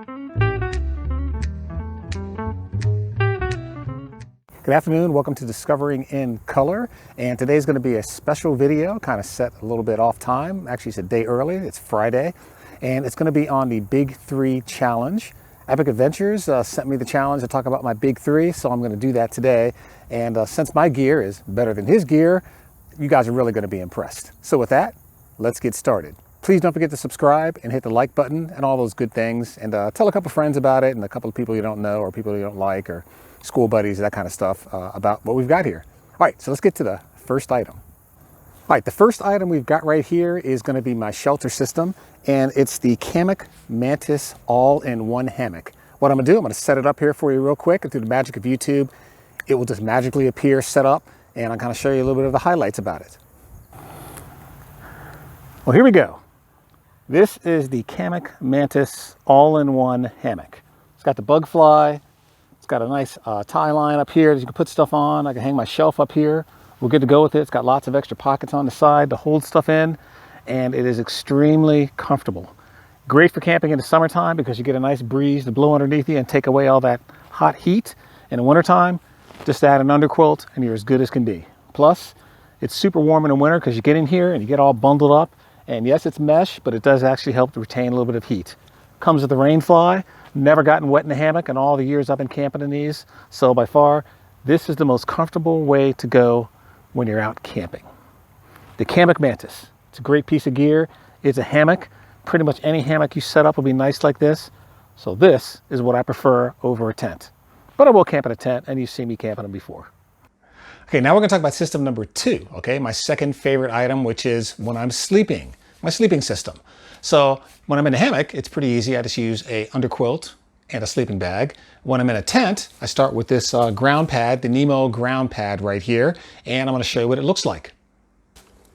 Good afternoon, welcome to Discovering in Color, and today's going to be a special video, kind of set a little bit off time. Actually, it's a day early, it's Friday, and it's going to be on the Big 3 Challenge. Epic Adventures sent me the challenge to talk about my Big 3, so I'm going to do that today. And since my gear is better than his gear, you guys are really going to be impressed. So with that, let's get started. Please don't forget to subscribe and hit the like button and all those good things, and tell a couple friends about it and a couple of people you don't know or people you don't like or school buddies, that kind of stuff about what we've got here. All right, so let's get to the first item. All right, the first item we've got right here is going to be my shelter system, and it's the Hammock Mantis all-in-one hammock. What I'm going to do, I'm going to set it up here for you real quick, and through the magic of YouTube, it will just magically appear set up, and I'm going to show you a little bit of the highlights about it. Well, here we go. This is the Hammock Mantis all-in-one hammock. It's got the bug fly. It's got a nice tie line up here that you can put stuff on. I can hang my shelf up here. We're good to go with it. It's got lots of extra pockets on the side to hold stuff in, and it is extremely comfortable. Great for camping in the summertime because you get a nice breeze to blow underneath you and take away all that hot heat. In the wintertime, just add an underquilt and you're as good as can be. Plus, it's super warm in the winter because you get in here and you get all bundled up. And yes, it's mesh, but it does actually help to retain a little bit of heat. Comes with the rain fly. Never gotten wet in the hammock in all the years I've been camping in these. So by far, this is the most comfortable way to go when you're out camping. The Hammock Mantis. It's a great piece of gear. It's a hammock. Pretty much any hammock you set up will be nice like this. So this is what I prefer over a tent. But I will camp in a tent, and you've seen me camping them before. Okay, now we're going to talk about system number 2, okay? My second favorite item, which is when I'm sleeping, my sleeping system. So when I'm in a hammock, it's pretty easy. I just use a underquilt and a sleeping bag. When I'm in a tent, I start with this ground pad, the Nemo ground pad right here, and I'm going to show you what it looks like.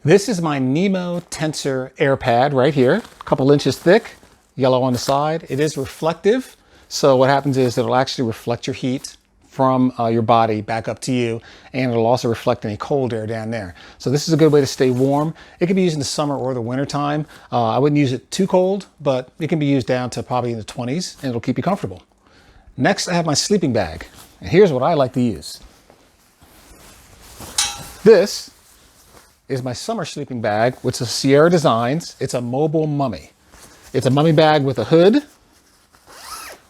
This is my Nemo Tensor air pad right here, a couple inches thick, yellow on the side. It is reflective, so what happens is it'll actually reflect your heat from your body back up to you, and it'll also reflect any cold air down there. So this is a good way to stay warm. It can be used in the summer or the winter time. I wouldn't use it too cold, but it can be used down to probably in the 20s, and it'll keep you comfortable. Next, I have my sleeping bag, and here's what I like to use. This is my summer sleeping bag, which is Sierra Designs. It's a mobile mummy. It's a mummy bag with a hood,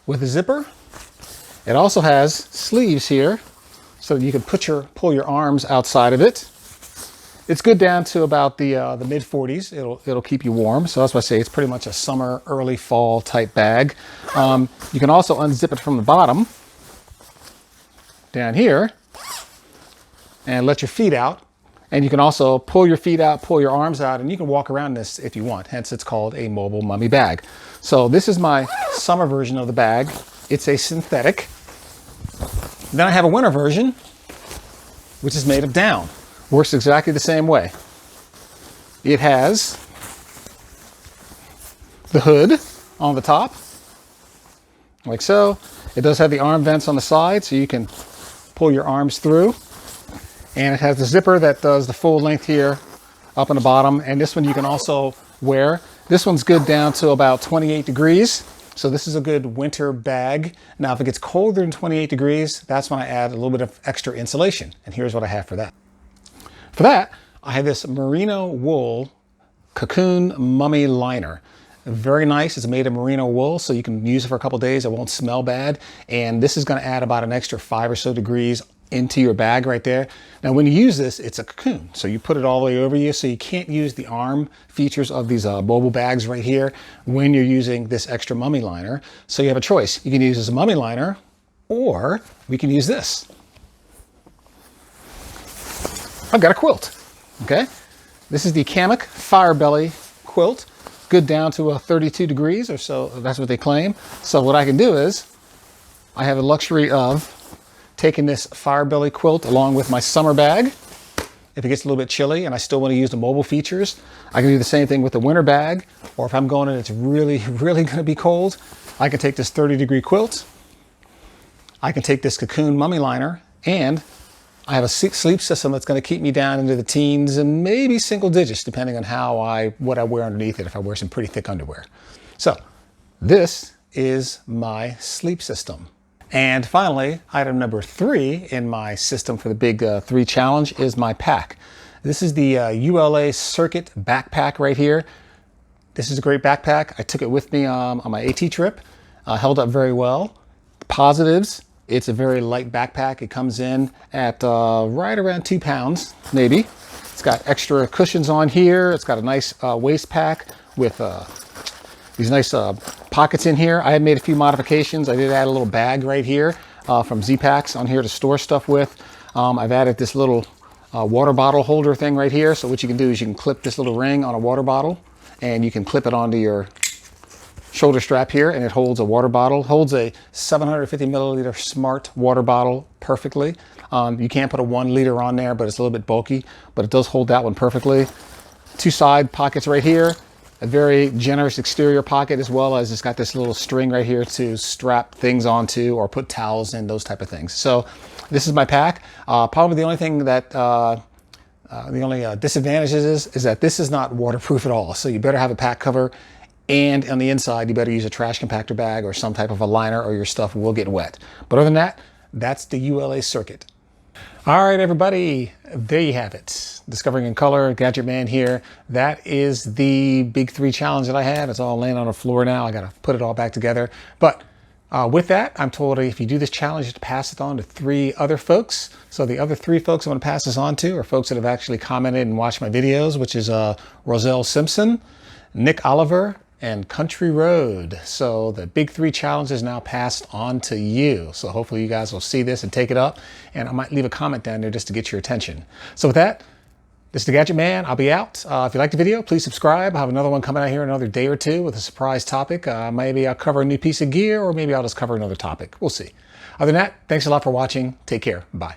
with a zipper. It also has sleeves here so that you can pull your arms outside of it. It's good down to about the mid 40s. It'll keep you warm. So that's why I say it's pretty much a summer, early fall type bag. You can also unzip it from the bottom down here and let your feet out. And you can also pull your feet out, pull your arms out, and you can walk around this if you want. Hence, it's called a mobile mummy bag. So this is my summer version of the bag. It's a synthetic. Then I have a winter version, which is made of down. Works exactly the same way. It has the hood on the top, like so. It does have the arm vents on the side, so you can pull your arms through. And it has the zipper that does the full length here, up on the bottom. And this one you can also wear. This one's good down to about 28 degrees. So this is a good winter bag. Now, if it gets colder than 28 degrees, that's when I add a little bit of extra insulation. And here's what I have for that. For that, I have this merino wool cocoon mummy liner. Very nice. It's made of merino wool, so you can use it for a couple days. It won't smell bad. And this is going to add about an extra 5 or so degrees into your bag right there. Now, when you use this, it's a cocoon. So you put it all the way over you, so you can't use the arm features of these mobile bags right here when you're using this extra mummy liner. So you have a choice. You can use this as a mummy liner, or we can use this. I've got a quilt, okay? This is the Hammock Firebelly quilt, good down to 32 degrees or so. That's what they claim. So what I can do is, I have the luxury of taking this Firebelly quilt along with my summer bag. If it gets a little bit chilly and I still want to use the mobile features, I can do the same thing with the winter bag. Or if I'm going and it's really going to be cold, I can take this 30-degree quilt. I can take this cocoon mummy liner, and I have a sleep system that's going to keep me down into the teens and maybe single digits, depending on what I wear underneath it, if I wear some pretty thick underwear. So this is my sleep system. And finally, item number 3 in my system for the big 3 challenge is my pack. This is the ULA Circuit backpack right here. This is a great backpack. I took it with me on my AT trip. Held up very well. Positives, it's a very light backpack. It comes in at right around 2 pounds, maybe. It's got extra cushions on here. It's got a nice waist pack with these nice pockets in here. I had made a few modifications. I did add a little bag right here from Z-Packs on here to store stuff with. I've added this little water bottle holder thing right here. So what you can do is you can clip this little ring on a water bottle and you can clip it onto your shoulder strap here, and it holds a water bottle. Holds a 750 milliliter smart water bottle perfectly. You can't put a 1 liter on there, but it's a little bit bulky, but it does hold that one perfectly. 2 side pockets right here. A very generous exterior pocket, as well as it's got this little string right here to strap things onto or put towels in, those type of things. So this is my pack. Probably the only thing that the only disadvantage is that this is not waterproof at all. So you better have a pack cover, and on the inside, you better use a trash compactor bag or some type of a liner, or your stuff will get wet. But other than that, that's the ULA Circuit. All right, everybody, there you have it. Discovering in Color, Gadget Man here. That is the big 3 challenge that I have. It's all laying on the floor now. I got to put it all back together. But with that, I'm told if you do this challenge, you have to pass it on to 3 other folks. So the other 3 folks I'm going to pass this on to are folks that have actually commented and watched my videos, which is Roselle Simpson, Nick Oliver, and Country Road. So the big 3 challenge is now passed on to you. So hopefully you guys will see this and take it up. And I might leave a comment down there just to get your attention. So with that, this is the Gadget Man. I'll be out. If you liked the video, please subscribe. I'll have another one coming out here in another day or 2 with a surprise topic. Maybe I'll cover a new piece of gear, or maybe I'll just cover another topic. We'll see. Other than that, thanks a lot for watching. Take care. Bye.